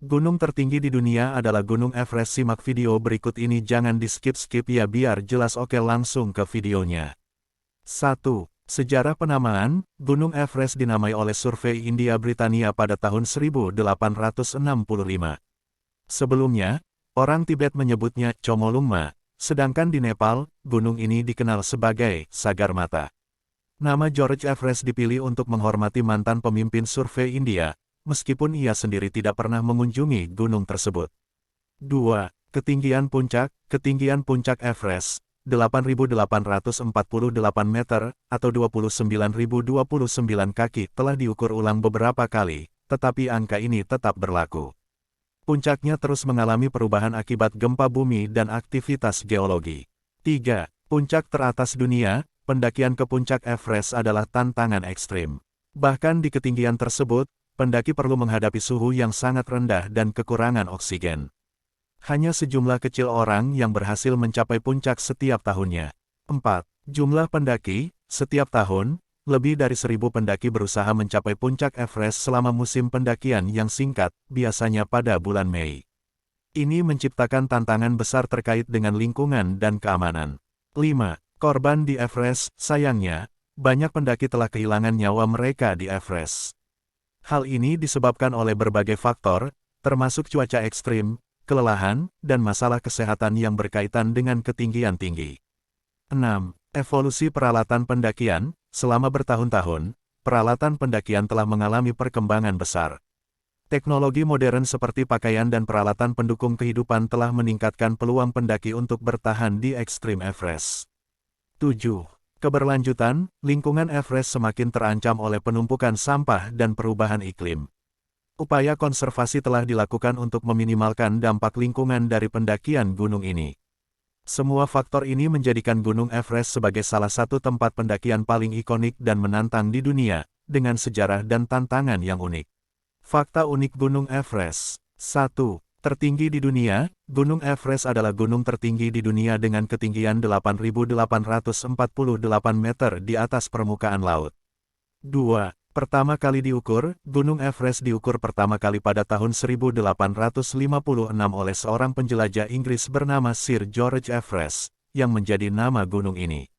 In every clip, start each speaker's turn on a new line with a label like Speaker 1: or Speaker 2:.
Speaker 1: Gunung tertinggi di dunia adalah Gunung Everest. Simak video berikut ini, jangan di-skip-skip ya biar jelas. Oke, langsung ke videonya. 1. Sejarah penamaan. Gunung Everest dinamai oleh Survei India Britania pada tahun 1865. Sebelumnya, orang Tibet menyebutnya Chomolungma, sedangkan di Nepal, gunung ini dikenal sebagai Sagarmatha. Nama George Everest dipilih untuk menghormati mantan pemimpin Survei India, meskipun ia sendiri tidak pernah mengunjungi gunung tersebut. 2. Ketinggian puncak. Ketinggian puncak Everest, 8.848 meter, atau 29.029 kaki, telah diukur ulang beberapa kali, tetapi angka ini tetap berlaku. Puncaknya terus mengalami perubahan akibat gempa bumi dan aktivitas geologi. 3. Puncak teratas dunia. Pendakian ke puncak Everest adalah tantangan ekstrim. Bahkan di ketinggian tersebut, pendaki perlu menghadapi suhu yang sangat rendah dan kekurangan oksigen. Hanya sejumlah kecil orang yang berhasil mencapai puncak setiap tahunnya. 4. Jumlah pendaki. Setiap tahun, lebih dari 1.000 pendaki berusaha mencapai puncak Everest selama musim pendakian yang singkat, biasanya pada bulan Mei. Ini menciptakan tantangan besar terkait dengan lingkungan dan keamanan. 5. Korban di Everest. Sayangnya, banyak pendaki telah kehilangan nyawa mereka di Everest. Hal ini disebabkan oleh berbagai faktor, termasuk cuaca ekstrim, kelelahan, dan masalah kesehatan yang berkaitan dengan ketinggian tinggi. 6. Evolusi peralatan pendakian. Selama bertahun-tahun, peralatan pendakian telah mengalami perkembangan besar. Teknologi modern seperti pakaian dan peralatan pendukung kehidupan telah meningkatkan peluang pendaki untuk bertahan di ekstrim Everest. 7. Keberlanjutan. Lingkungan Everest semakin terancam oleh penumpukan sampah dan perubahan iklim. Upaya konservasi telah dilakukan untuk meminimalkan dampak lingkungan dari pendakian gunung ini. Semua faktor ini menjadikan Gunung Everest sebagai salah satu tempat pendakian paling ikonik dan menantang di dunia, dengan sejarah dan tantangan yang unik. Fakta unik Gunung Everest. 1. Tertinggi di dunia. Gunung Everest adalah gunung tertinggi di dunia dengan ketinggian 8.848 meter di atas permukaan laut. 2. Pertama kali diukur. Gunung Everest diukur pertama kali pada tahun 1856 oleh seorang penjelajah Inggris bernama Sir George Everest, yang menjadi nama gunung ini.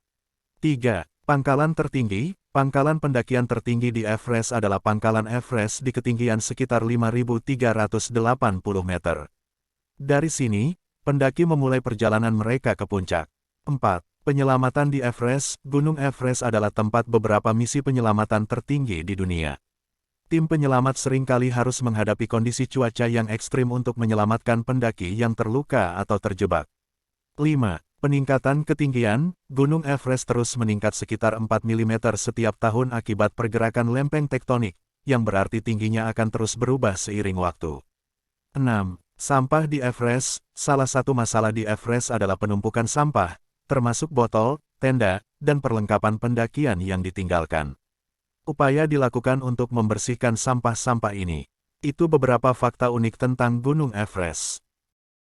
Speaker 1: 3. Pangkalan tertinggi. Pangkalan pendakian tertinggi di Everest adalah Pangkalan Everest di ketinggian sekitar 5.380 meter. Dari sini, pendaki memulai perjalanan mereka ke puncak. 4. Penyelamatan di Everest. Gunung Everest adalah tempat beberapa misi penyelamatan tertinggi di dunia. Tim penyelamat seringkali harus menghadapi kondisi cuaca yang ekstrim untuk menyelamatkan pendaki yang terluka atau terjebak. 5. Peningkatan ketinggian. Gunung Everest terus meningkat sekitar 4 mm setiap tahun akibat pergerakan lempeng tektonik, yang berarti tingginya akan terus berubah seiring waktu. 6. Sampah di Everest. Salah satu masalah di Everest adalah penumpukan sampah, termasuk botol, tenda, dan perlengkapan pendakian yang ditinggalkan. Upaya dilakukan untuk membersihkan sampah-sampah ini. Itu beberapa fakta unik tentang Gunung Everest.